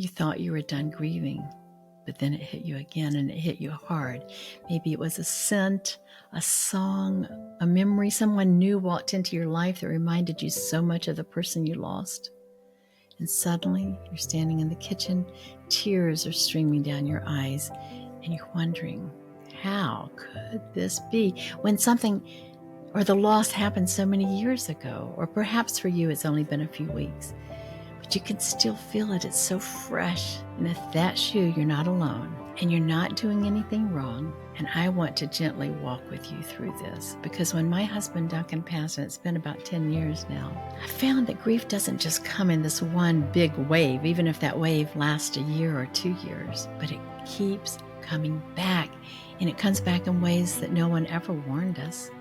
you thought you were done grieving, but then it hit you again, and it hit you hard. Maybe it was a scent, a song, a memory someone new walked into your life that reminded you so much of the person you lost. And suddenly you're standing in the kitchen, tears are streaming down your eyes, and you're wondering, how could this be when something or the loss happened so many years ago? Or perhaps for you it's only been a few weeks, but you can still feel it. It's so fresh. And if that's you, you're not alone, and you're not doing anything wrong. And I want to gently walk with you through this, because when my husband Duncan passed, and it's been about 10 years now, I found that grief doesn't just come in this one big wave, even if that wave lasts a year or 2 years, but it keeps coming back, and it comes back in ways that no one ever warned us.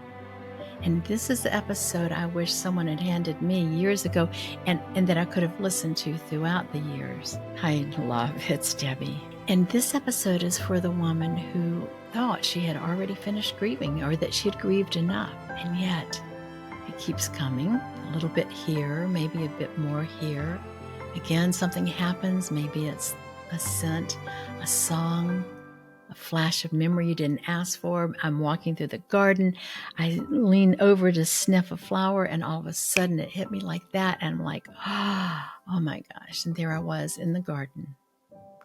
And this is the episode I wish someone had handed me years ago, and that I could have listened to throughout the years. Hi, love, it's Debbie. And this episode is for the woman who thought she had already finished grieving, or that she had grieved enough. And yet, it keeps coming, a little bit here, maybe a bit more here. Again, something happens, maybe it's a scent, a song, a flash of memory you didn't ask for. I'm walking through the garden. I lean over to sniff a flower, and all of a sudden it hit me like that. And I'm like, oh my gosh. And there I was in the garden,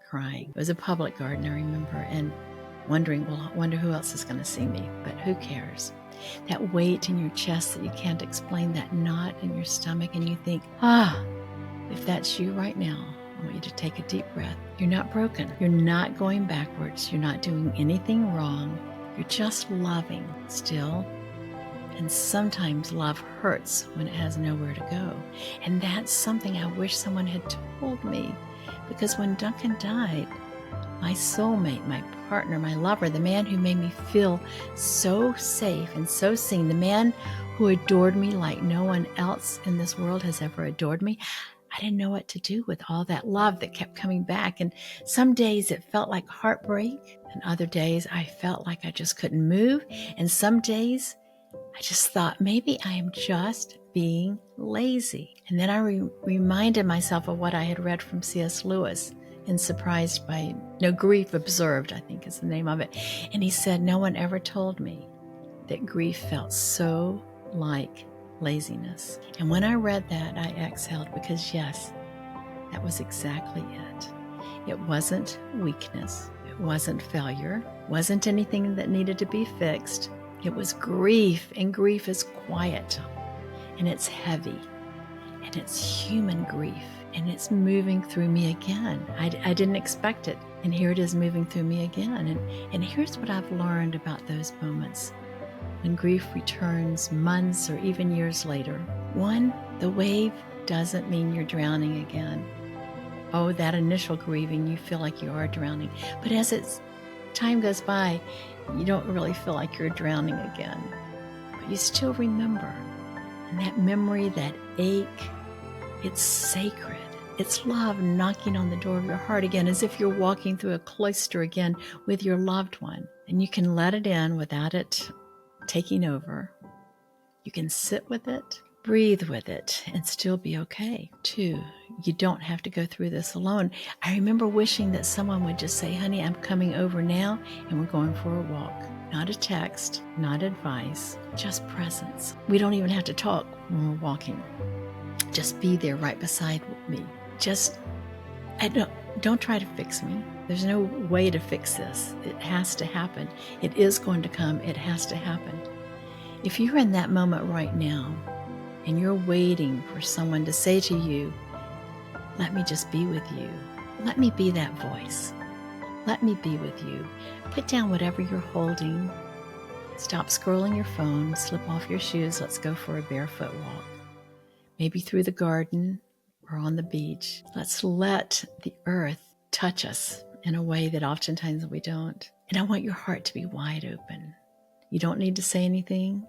crying. It was a public garden, I remember, and wondering, well, I wonder who else is going to see me. But who cares? That weight in your chest that you can't explain, that knot in your stomach, and you think, if that's you right now, I want you to take a deep breath. You're not broken. You're not going backwards. You're not doing anything wrong. You're just loving still. And sometimes love hurts when it has nowhere to go. And that's something I wish someone had told me. Because when Duncan died, my soulmate, my partner, my lover, the man who made me feel so safe and so seen, the man who adored me like no one else in this world has ever adored me, I didn't know what to do with all that love that kept coming back. And some days it felt like heartbreak, and other days I felt like I just couldn't move. And some days I just thought, maybe I am just being lazy. And then I reminded myself of what I had read from C.S. Lewis in Surprised by Grief Observed, I think is the name of it. And he said, no one ever told me that grief felt so like laziness. And when I read that, I exhaled, because yes, that was exactly it. It wasn't weakness. It wasn't failure. It wasn't anything that needed to be fixed. It was grief, and grief is quiet, and it's heavy, and it's human grief, and it's moving through me again. I didn't expect it, and here it is moving through me again. And here's what I've learned about those moments when grief returns months or even years later. One, the wave doesn't mean you're drowning again. Oh, that initial grieving, you feel like you are drowning. But as time goes by, you don't really feel like you're drowning again. But you still remember. And that memory, that ache, it's sacred. It's love knocking on the door of your heart again, as if you're walking through a cloister again with your loved one. And you can let it in without it taking over. You can sit with it, breathe with it, and still be okay. Two, you don't have to go through this alone. I remember wishing that someone would just say, honey, I'm coming over now, and we're going for a walk. Not a text, not advice, just presence. We don't even have to talk when we're walking. Just be there right beside me. Don't try to fix me. There's no way to fix this. It has to happen. It is going to come. It has to happen. If you're in that moment right now and you're waiting for someone to say to you, let me just be with you. Let me be that voice. Let me be with you. Put down whatever you're holding. Stop scrolling your phone. Slip off your shoes. Let's go for a barefoot walk. Maybe through the garden or on the beach. Let's let the earth touch us in a way that oftentimes we don't. And I want your heart to be wide open. You don't need to say anything,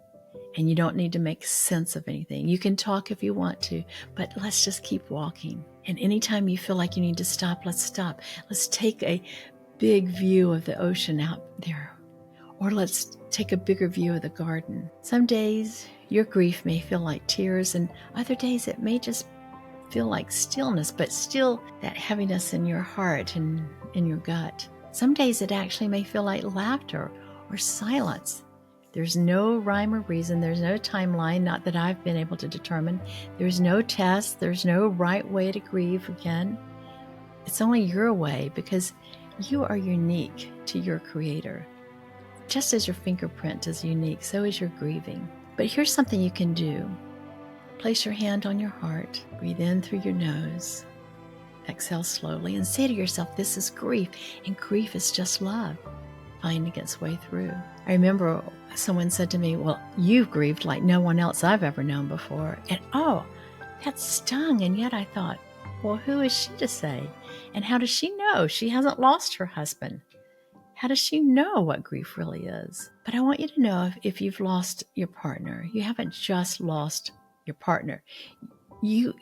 and you don't need to make sense of anything. You can talk if you want to, but let's just keep walking. And anytime you feel like you need to stop, let's stop. Let's take a big view of the ocean out there, or let's take a bigger view of the garden. Some days your grief may feel like tears, and other days it may just feel like stillness, but still that heaviness in your heart and in your gut. Some days it actually may feel like laughter or silence. There's no rhyme or reason. There's no timeline, not that I've been able to determine. There's no test. There's no right way to grieve again. It's only your way, because you are unique to your Creator. Just as your fingerprint is unique, so is your grieving. But here's something you can do. Place your hand on your heart. Breathe in through your nose. Exhale slowly and say to yourself, this is grief, and grief is just love finding its way through. I remember someone said to me, well, you've grieved like no one else I've ever known before. And that stung. And yet I thought, well, who is she to say? And how does she know? She hasn't lost her husband. How does she know what grief really is? But I want you to know, if you've lost your partner, you haven't just lost your partner. You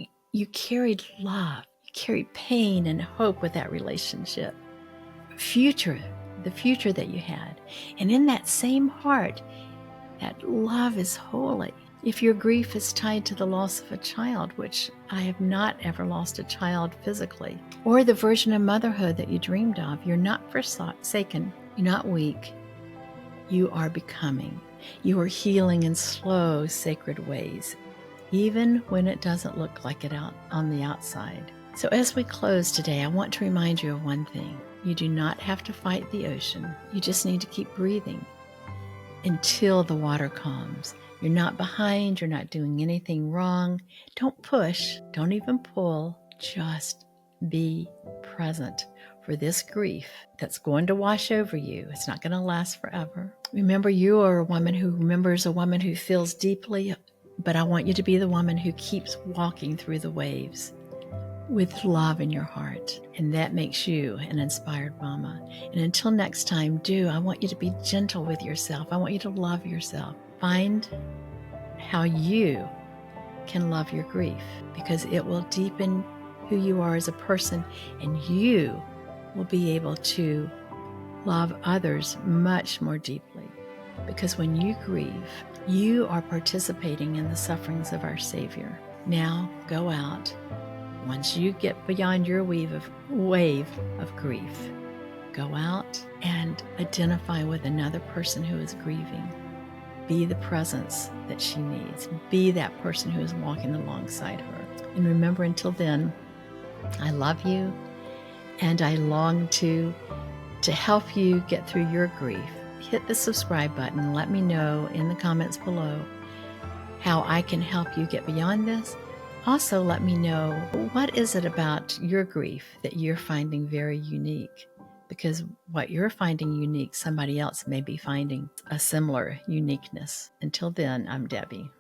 carried love, you carried pain and hope with that relationship. The future that you had. And in that same heart, that love is holy. If your grief is tied to the loss of a child, which I have not ever lost a child physically, or the version of motherhood that you dreamed of, you're not forsaken, you're not weak, you are becoming. You are healing in slow, sacred ways, even when it doesn't look like it out on the outside. So as we close today, I want to remind you of one thing. You do not have to fight the ocean. You just need to keep breathing until the water calms. You're not behind. You're not doing anything wrong. Don't push. Don't even pull. Just be present for this grief that's going to wash over you. It's not going to last forever. Remember, you are a woman who remembers, a woman who feels deeply, but I want you to be the woman who keeps walking through the waves with love in your heart. And that makes you an inspired mama. And until next time, I want you to be gentle with yourself. I want you to love yourself. Find how you can love your grief, because it will deepen who you are as a person, and you will be able to love others much more deeply. Because when you grieve, you are participating in the sufferings of our Savior. Now go out. Once you get beyond your wave of grief, go out and identify with another person who is grieving. Be the presence that she needs. Be that person who is walking alongside her. And remember, until then, I love you, and I long to help you get through your grief. Hit the subscribe button and let me know in the comments below how I can help you get beyond this. Also, let me know, what is it about your grief that you're finding very unique? Because what you're finding unique, somebody else may be finding a similar uniqueness. Until then, I'm Debbie.